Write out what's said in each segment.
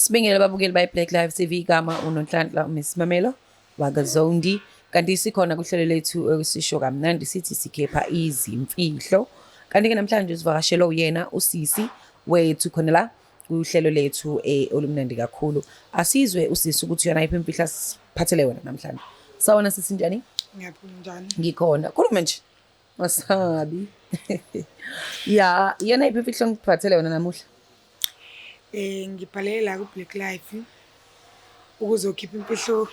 Sibingele babukeli by Black Lives TV igama uNonhlanhla Miss Mamelo wakaZondi. Kanti sikhona kuhlelo lethu esisho kamnandi sithi sikhepha izimfihlo. Kanti-ke namhlanje sivakashelo uyena usisi wethu khona la kuhlelo lethu olumnandi kakhulu. Asizwe usisi ukuthi yona iphi imfihlo siphathele wena namhlanje. Sawona sisi njani? Ngiyaphila njani? Ngikhona. Khuluma nje. Wasabi. Ya, yena iphi imfihlo ngiphathele wena namuhla? Ngibhalele la ku Black Life ukuzokhipha imfihlo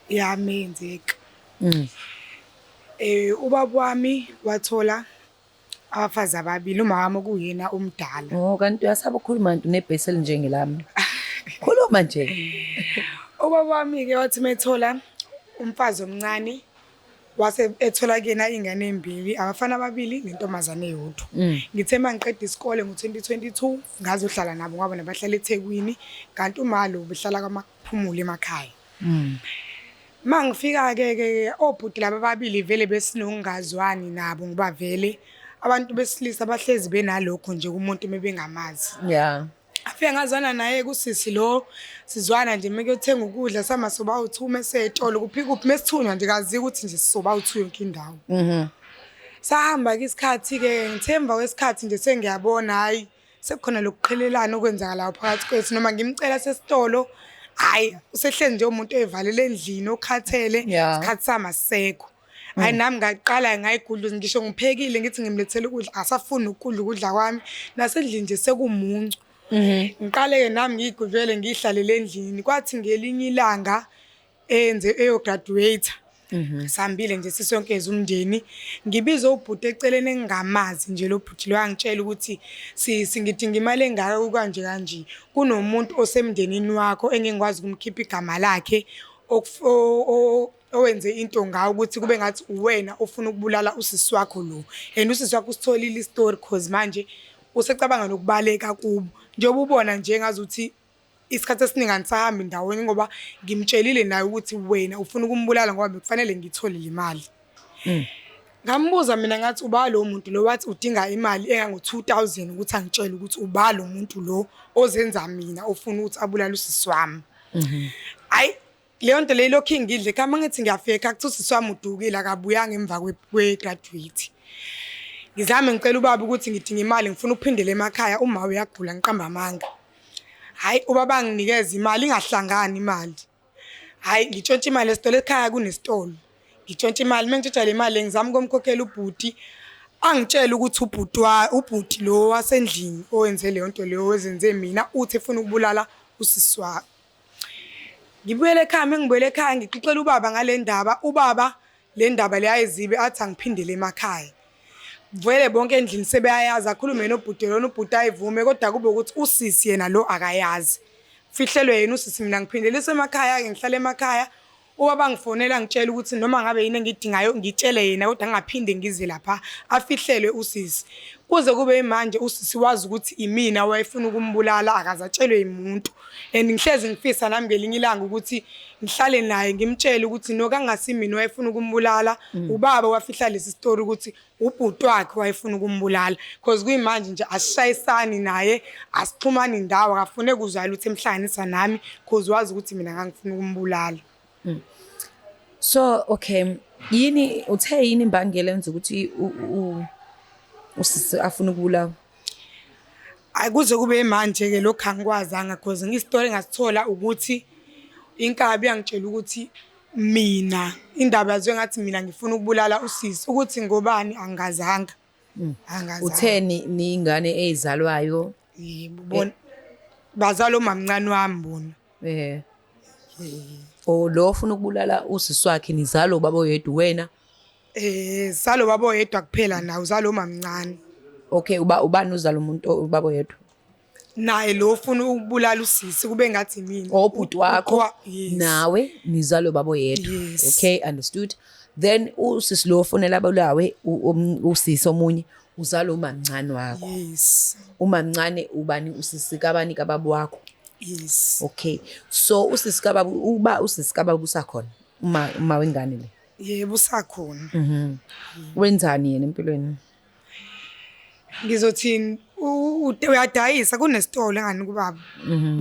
yami yenzeka. Ubaba wami wathola abafazi ababili, umama kuyena umdala. Oh, kanti uyasaba ukukhuluma nje nebheseli njengelami. Khuluma nje. Ubaba wami ke wathi methola umfazi omncane wase ethola kena ingane embili, abafana ababili nentombazane eyodwa. Ngithe mangiqeda isikole ngo2022 ngazohlala nabo ngoba nabahlala eThekwini, kanti umalo behlala kwamaphumulo emakhaya. Mangifika ke obhuti laba babili vele besinongazwani nabo ngoba vele abantu besilisa bahlezi benalokho nje kumuntu mebengamazi. Yeah. Afike ngazwana naye kusisi lo, sizwana nje mekuyothenga ukudla sama soba u2 mesetolo kuphika uphi mesithunywa nje kazi ukuthi nje sisoba u2 yonke indawo. Sahamba ke isikhathi ke ngithemba kwesikhathi nje sengiyabona hayi sekukhona lokuqhelelana okwenzakala phakathi kwethu noma ngimcela sesitolo hayi usehlezi nje umuntu evalele endlini okhathele isikhathi sama sisekho. Hayi nami ngaqala ngayigudluza ngisho ngiphekile ngithi ngimlethele ukudla asafuni ukudla kwami nasendlini nje sekumuncu. Ngiqale ke nami ngigudlele ngihlalele endlini kwathi ngelinye ilanga enze eyograduate. Sambile nje sisonkeze umndeni ngibiza ubhuti eceleni engingamazi nje lo bhuti lo yangitshela ukuthi singidinga imali engaka kanje kunomuntu osemndenini wakho engingikwazi ukumkhipha igama lakhe owenze into ngawo ukuthi kube ngathi uwena ofuna ukubulala usisi wakho lo usisi wakho usitholile istory cause manje usecabanga nokubaleka kubo njengoba ubona nje ngazuthi isikhathi esiningi angisahamba indawoni ngoba ngimtshelile naye ukuthi wena ufuna ukumbulala ngoba bekufanele ngithole le mali. Ngambuza mina ngathi uba lo muntu lo wathi udinga imali engango2000 ukuthi angitshele ukuthi uba lo muntu lo ozenza mina ofuna ukuthi abulala usisi wami. Hayi leyo nto leyo lokho ingidle kama ngithi ngiyafeka kuthi usisi wami udukile akabuyanga emva kwegraduate. Ngizame ngicela ubaba ukuthi ngidinga imali ngifuna ukuphindela emakhaya uma uyagula ngiqamba amanga. Hayi ubaba nginikeza imali ingahlangani imali. Hayi ngitshontsha imali esitolo ekhaya kunesitolo. Ngitshontsha imali mengitshontsha le mali ngizama ukumkhokhela ubhuti. Angitshela ukuthi ubhuti lo wasendlini owenze leyo nto leyo wezenze mina uthi efuna ukubulala usisi wami. Ngibuyele ekhaya mengibuyele ekhaya ngixoxela ubaba ngale ndaba. Ubaba le ndaba leyayizibe athi angiphindele emakhaya. Vele bonke endlini sebeyayazi akhulume nobhuti lona ubhuti ayivume kodwa kube ukuthi usisi yena lo akayazi. Fihlelwe yena usisi mina ngiphindele emakhaya ke ngihlala emakhaya. Ubaba ngifonela ngitshela ukuthi noma ngabe yini engidingayo ngitshele yena kodwa ngingaphinde ngize lapha afihlelwe usisi. Kuze kube manje usisi wazi ukuthi imina wayefuna ukumbulala akazatshelwe umuntu. Ngihlezi ngifisa nami ngelinye ilanga ukuthi ngihlale naye ngimtshele ukuthi nokangasimina wayefuna ukumbulala ubaba wafihla lesi story ukuthi ubhuti wakhe wayefuna ukumbulala because kuyimanje nje asishayisani naye asixhumana indawo akafune kuzwala ukuthi emhlanganisa nami because wazi ukuthi mina ngangifuna ukumbulala. So okay yini uthe yini imbangela enza ukuthi usisi afuna ukubulawa? Ayikuze kube manje ke lokho angikwazanga because ngistory ngasithola ukuthi inkabi yangitshela ukuthi mina indaba yazwe ngathi mina ngifuna ukubulala usisi ukuthi ngobani angazanga. Utheni ningane ezalwayo? Yebo bazalo mamncane wami bona. O lo ufuna ukubulala usisi wakhe nizalo baba oyedwa wena? Salo baba oyedwa kuphela nawo uzalo mamncane. Okay ubani uzalo umuntu ubaba oyedwa? Naye lo ufuna ukubulala usisi kube ngathi mina. Ubhuti wakho nawe nizalo baba oyedwa. Okay understood. Then usisi lo ufunela abulawe usisi omunye uzalo umamncane wakho. Yes. Umamncane ubani usisi kabani kababa wakho? Yes. Okay so usisi kababa usisi kababa usakhona uma wengane le? Yebo usakhona. Wenzani yena empilweni? Ngizothini uyadayisa kunesitolo engani kubaba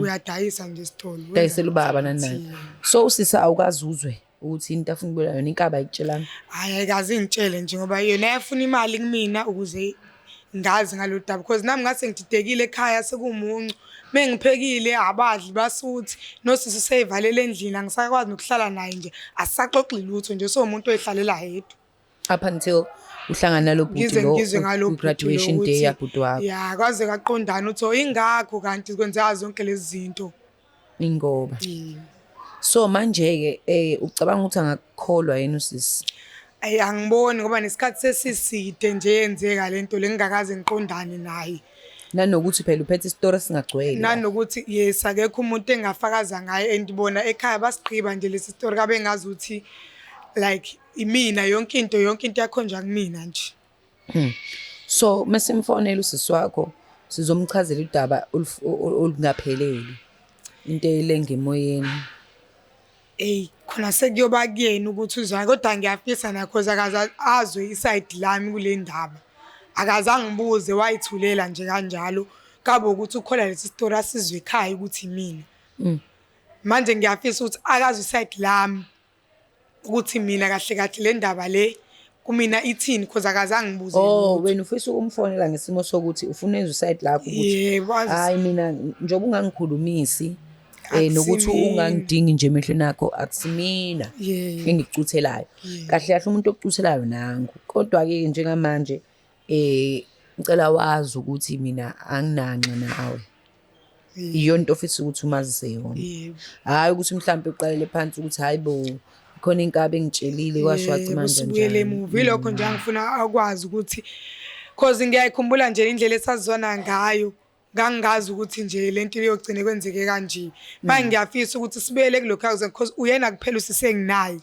uyadayisa nje isitolo dayisela ubaba nani. So usisa awukazuzwe ukuthi into afuna ukubula yona inkaba ayikutshelanga. Hayi ayikaze ingitshele nje ngoba yona yafuna imali kumina ukuze ngazi ngalolu daba because nami ngase ngididekile ekhaya sekumuncu mengiphekile abadli basuthi nosisi useyivalele endlini angisakwazi nokuhlala naye nje asisaxoxi lutho nje so umuntu oyihlalela yedwa Up until uhlangana nalobhuti lo graduation day yabhuti wakho. ya kwaze kaqondana uthi ingakho kanti kwenzeka zonke lezi zinto ingoba. So manje ke ucabanga ukuthi angakukholwa yena usisi? Angiboni ngoba nesikhathi sesiside nje yenzeka lento lengakaze ngiqondane naye. Nanokuthi phela uphethe isitori singagcwele. Nanokuthi yes akekho umuntu engafakaza ngaye andibona ekhaya basigqiba nje lesi story kabe ngazi ukuthi like imina yonke into yakhonja kumina nje. So mesimfonela usisi wakho sizomchazela udaba olungapheleli into elenga emoyeni. Khona sekuyoba kuyena ukuthi uzwa kodwa ngiyafisa nakho akaza azwe iside lami kule ndaba. Akazange ngibuze wayithulela nje kanjalo kabe ukuthi ukhola lesi story asizwe ekhaya ukuthi mina. Manje ngiyafisa ukuthi akazi iside lami ukuthi mina kahle le ndaba le kumina ithini because akazange ngibuze. Wena ufisa ukumfonela ngesimo sokuthi ufuna ezwe iside lakho ukuthi hayi mina njoba ungangikhulumisi nokuthi ungangidingi nje emehlweni akho akusimina engikucuthelayo. Kahle kahle umuntu okucuthelayo nangu. Kodwa ke njengamanje ngicela wazi ukuthi mina anginanqa nawe. Iyo nto ofisa ukuthi umazise yona. Hayi ukuthi mhlambe uqalele phansi ukuthi hayibo khona inkabe engitshelile kwasho wathi manje njani. Usibuyele emuva lokho nje angifuna akwazi ukuthi cause ngiyayikhumbula nje indlela esazwana ngayo. Ngangazi ukuthi nje lento iyogcine kwenzeke kanje. Manje ngiyafisa ukuthi sibuyele kulokho akuze because uyena kuphela usisenginayi.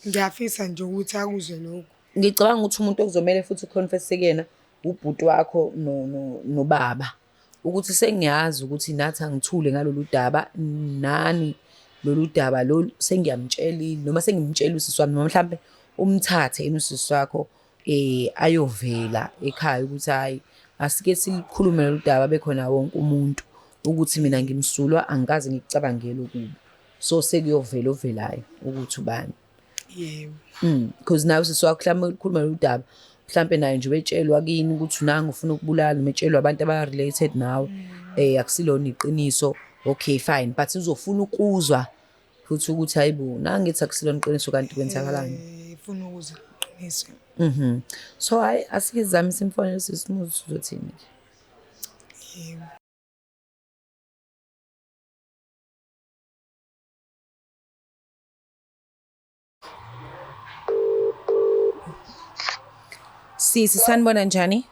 Ngiyafisa nje ukuthi akuzwe lokho. Ngicabanga ukuthi umuntu okuzomela futhi uconfess kuyena ubhuti wakho nobaba. Ukuthi sengiyazi ukuthi nathi angithule ngalolu daba nani lolu daba lo sengiyamtshelile noma sengimtshela usisi wami noma mhlambe umthathe usisi wakho ayovela ekhaya ukuthi hayi asike sikhulume lolu daba bekhona wonke umuntu ukuthi mina ngimsulwa angikaze ngicabangele ukuba so sekuyovela ovelayo ukuthi ubani. Because now usisi wakho mhlambe ukukhuluma lolu daba mhlambe naye nje betshelwa kini ukuthi nangu ufuna ukubulala umetshelwa abantu aba related nawe akusilona iqiniso. Okay fine but uzofuna ukuzwa futhi ukuthi hayibo nangithi akusilona iqiniso kanti kwenzakalani. Ufuna ukuzwa iqiniso. So asike zami simfonele sisimuzi uzothini. Sisi sanibona njani?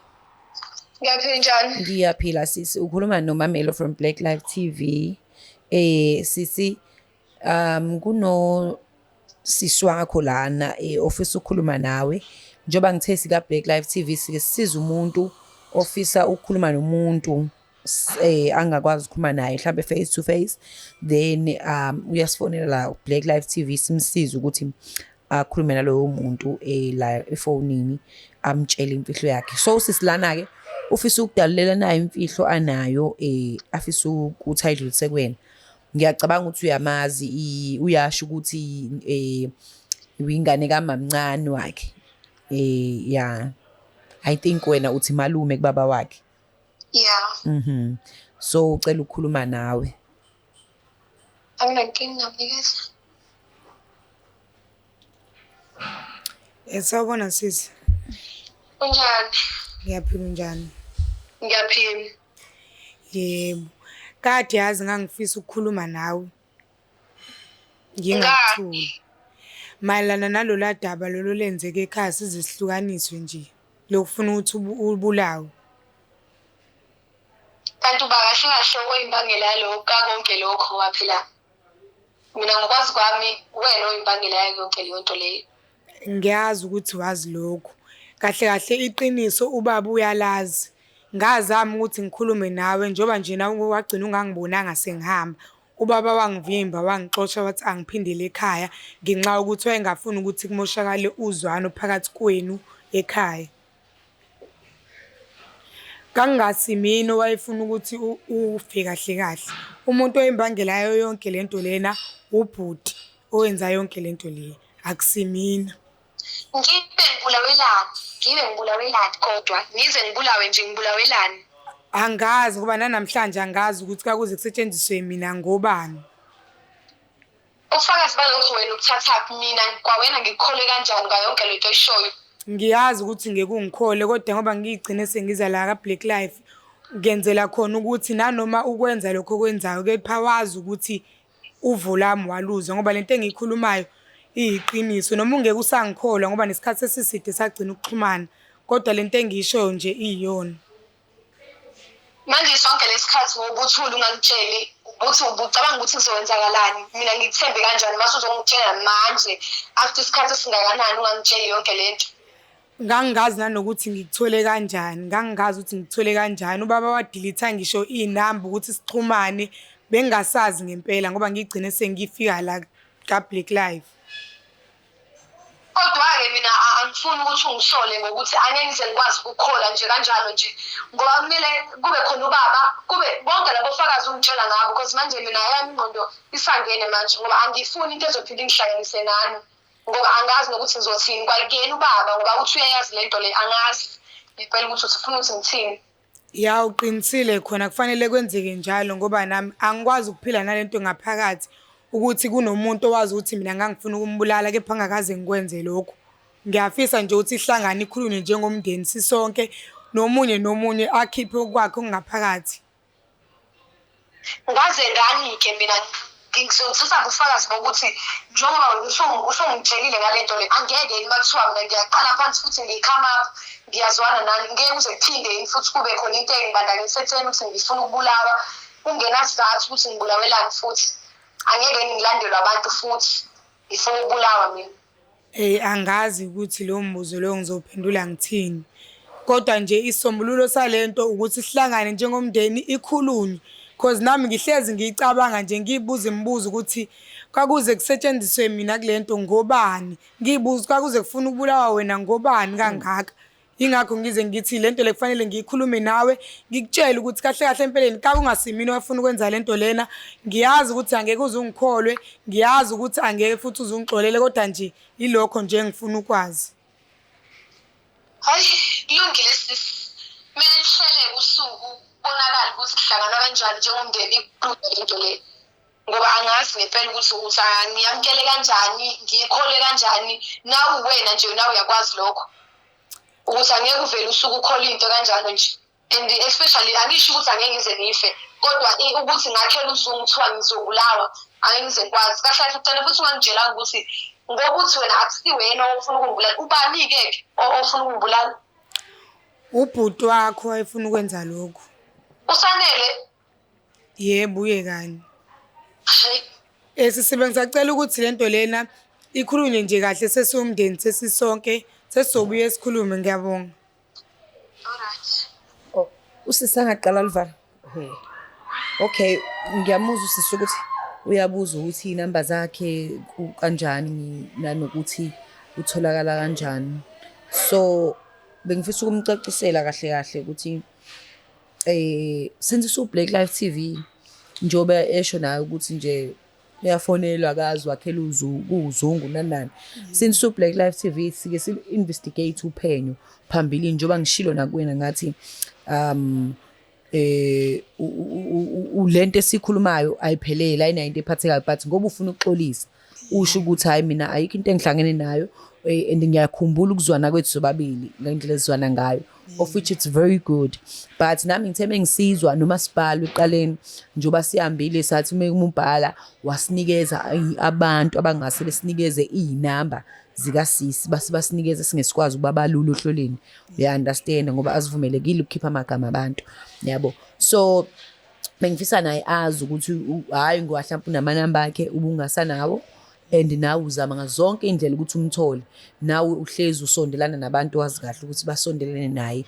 Ngiyaphila njani? Ngiyaphila sisi ukhuluma noMamelo from Black Live TV. Sisi kuno sisi wakho lana ofisa ukukhuluma nawe njoba ngithe sika Black Live TV sike sisiza umuntu ofisa ukukhuluma nomuntu angakwazi ukukhuluma naye mhlambe face to face then uyasifonela la Black Live TV simsiza ukuthi akhulume nalowo muntu la efonini amtshela imfihlo yakhe. So sisilana ke ufisa ukudalulela naye imfihlo anayo afisa ukuthi ayidlulise kuwena. Ngiyacabanga ukuthi uyamazi uyasho ukuthi uyingane kaMamncane wakhe. Yeah. I think wena uthi malume kubaba wakhe. Yeah. So ucela ukukhuluma nawe. Anginankinga mnikeza. Sawubona sisi. Unjani? Ngiyaphila njani? Ngiyaphila. Yebo. Kade yazi ngangifisa ukukhuluma nawe. Ngingathuli. Mayelana nalola daba lolo lenzeke ekhaya sizihlukaniswe nje. Lokufuna ukuthi ubulawe. Kanti uba kahle kahle oyimbangela yalokho konke lokho waphila. Mina ngokwazi kwami wena oyimbangela yonke leyo nto leyo. Ngiyazi ukuthi wazi lokho. Kahle kahle iqiniso ubaba uyalazi. Ngazama ukuthi ngikhulume nawe njoba nje nawe wagcina ungangibonanga sengihamba. Ubaba wangivimba wangixoxa wathi angiphindele ekhaya ngenxa ukuthi wayengafuni ukuthi kumoshakale uzwano phakathi kwenu ekhaya. Kangasi mina owayefuna ukuthi ufe kahle kahle. Umuntu oyimbangela yayo yonke lento lena ubhuti owenza yonke lento le. Akusimina. Ngibe ngibulawelani kodwa ngize ngibulawe nje ngibulawelani. Angazi ngoba namhlanje angazi ukuthi kakuze kusetshenziswe mina ngobani. Ufakazi balokho wena ukuthathaphi mina kwawena ngikukhole kanjani ngayo yonke lento oyishoyo. Ngiyazi ukuthi ngikungikhole kodwa ngoba ngigcine sengiza la ka Black Life ngenzela khona ukuthi nanoma ukwenza lokho okwenzayo kepha wazi ukuthi uvo lami waluza ngoba lento engiyikhulumayo iyiqiniso noma ungeke usangikholwa ngoba nesikhathi sesiside sagcina ukuxhumana kodwa lento engiyishoyo nje iyona. Manje sonke lesikhathi ngobuthuli ungangitsheli ukuthi ubucabanga ukuthi kuzowenzakalani mina ngikuthembe kanjani mase uzongitshela manje after isikhathi esingakanani ungangitsheli yonke lento. Ngangazi nanokuthi ngikuthole kanjani ngangazi ukuthi ngikuthole kanjani ubaba wadelete ngisho inamba ukuthi sixhumane bengasazi ngempela ngoba ngigcine sengifika la ka Black Life. Kodwa-ke mina angifuni ukuthi ungisole ngokuthi angeke ngize ngikwazi ukukhola nje kanjalo nje ngoba kumele kube khona ubaba kube bonke labo fakazi ungitshela ngabo because manje mina yami ingqondo isangene manje ngoba angifuni into ezophinda ingihlanganise nani ngoba angazi nokuthi ngizothini kwakuyena ubaba ngoba uthi uyayazi lento le angazi ngicela ukuthi ufuna ukuthi ngithini. Ya uqinisile khona kufanele kwenzeke njalo ngoba nami angikwazi ukuphila nalento ngaphakathi ukuthi kunomuntu owazi ukuthi mina ngangifuna ukumbulala kepha angakaze ngikwenze lokho. Ngiyafisa nje ukuthi ihlangane ikhulunywe njengomndeni sisonke nomunye akhiphe okwakhe okungaphakathi. Ngaze ngani-ke mina ngizothatha ubufakazi bokuthi njengoba usungitshelile ngalento le angeke yini makuthiwa mina ngiyaqala phansi futhi ngikhama ngiyazwana nani ngeke uze kuphinde yini futhi kube khona into engibandakanyise ekutheni ukuthi ngifuna ukubulawa kungenasizathu ukuthi ngibulawelani futhi angeke ngilandelwe abantu futhi ngifuna ukubulawa mina. Angazi ukuthi lo mbuzo lo ngizophendula ngithini kodwa nje isombululo salento ukuthi sihlangane njengomndeni ikhulunywe because nami ngihlezi ngicabanga nje ngibuza imibuzo ukuthi kwakuze kusetshenziswe mina kulento ngobani ngibuza kwakuze kufuna ukubulawa wena ngobani kangaka. Ingakho ngize ngithi lento le kufanele ngiyikhulume nawe ngikutshela ukuthi kahle kahle empeleni ka kungasimini wafuna ukwenza lento lena ngiyazi ukuthi angeke uzungikholwe ngiyazi ukuthi angeke futhi uzungixolele kodwa nje ilokho nje ngifuna ukwazi. Hayi kulungile sisi mina nihlele usuku bonakala ukuthi kuhlangana kanjani njengomndeni ikhulume lento le ngoba angazi ngempela ukuthi ngiyamkele kanjani ngiyikhole kanjani nawe wena nje nawe uyakwazi lokho ukuthi angeke uvele usuku ukhola into kanjalo nje and especially angisho ukuthi angeke ngize ngife kodwa ukuthi ngakhela usuku kuthiwa ngizobulawa angeke ngize ngikwazi kahle futhi futhi ungangitshelanga ukuthi ngokuthi wena akusi wena ofuna ukungibulala ubani-ke ofuna ukungibulala. Ubhuti wakho wayefuna ukwenza lokho. Usanele? Yebo uye kani. Sisibe ngisacela ukuthi lento lena ikhulunywe nje kahle sesiwumndeni sesisonke sesizobuye sikhulume ngiyabonga. Alright. Usisangaqala livala. Okay, ngiyamuzwa usisho ukuthi uyabuza ukuthi inamba zakhe kanjani nanokuthi utholakala kanjani. So bengifisa ukumcacisela kahle kahle ukuthi since su Black Life TV njoba esho nayo ukuthi nje uyafonelwa akazi wakhela uzungu nanani. Since su Black Life TV sike si investigate uphenyo phambili njoba ngishilo nakuwena ngathi ulento esikhulumayo ayiphelele ayinanto ephathekayo but ngoba ufuna ukuxolisa usho ukuthi hayi mina ayikho into engihlangene nayo and ngiyakhumbula ukuzwana kwethu sobabili ngendlela ezwana ngayo of which it's very good but nami ngitheme ngisizwa nomasipala eqaleni njoba sihambile sathi umbhala wasinikeza abantu abangase besinikeze inamba zikasisi basinikeze singesikwazi ukubabalula ohloleni uya understand ngoba azivumelekile ukukhipha amagama abantu yabo so bengifisa naye azi ukuthi hayi ngwahlampa unamanamba akhe ubungasanawo and nawe uzama ngazonke indlela ukuthi umthole nawe uhlezi usondelana nabantu wazi kahle ukuthi basondelene naye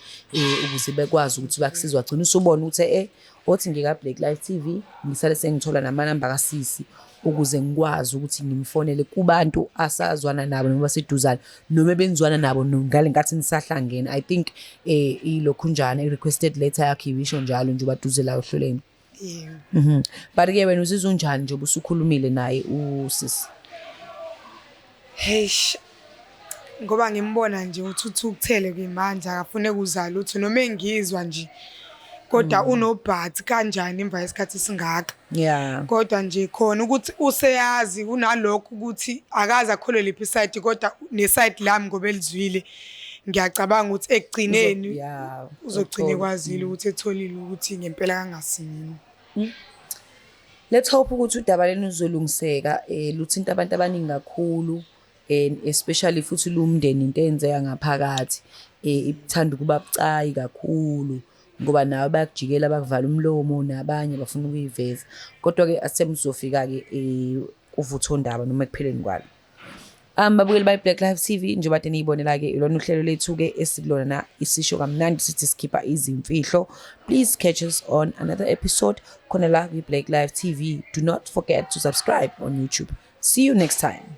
ukuze bekwazi ukuthi bakusize wagcina usubona ukuthi othi ngika Black Life TV ngisale sengithola namanamba kaSisi ukuze ngikwazi ukuthi ngimfonele kubantu asazwana nabo noma baseduzane noma benzwana nabo ngale nkathi nisahlangene. I think ilokhu njana i-requested letter yakhe ibisho njalo nje baduze la ohloleni. Yeah. But ke wena uzizwa unjani nje ubusukhulumile naye uSisi? Hey, ngoba ngimbona nje uthuthukthele kwimandla akafune kuzala uthi noma engizwa nje kodwa unobhathi kanjani emva yesikhathi singaka. Yeah. Kodwa nje khona ukuthi useyazi unalokho ukuthi akaza akholwe lephi side kodwa neside lami ngoba elizwile ngiyacabanga ukuthi ekugcineni uzogcina kwazile ukuthi etholile ukuthi ngempela kangasimini. Let's hope ukuthi udaba leni uzolungiseka luthinta abantu abaningi kakhulu and especially futhi lumndeni into enzeka ngaphakathi ithanda ukuba bucayi kakhulu ngoba nawe bayakujikela bakuvala umlomo nabanye bafuna ukuyiveza kodwa ke asemzofika ke kuvutho ndaba noma ekupheleni kwalo. Babukeli by Black Life TV njengoba niyibonela ke ilona uhlelo lethu ke esikulona isisho kamnandi sithi sikhipha izimfihlo. Please catch us on another episode khona la kwi Black Life TV. Do not forget to subscribe on YouTube. See you next time.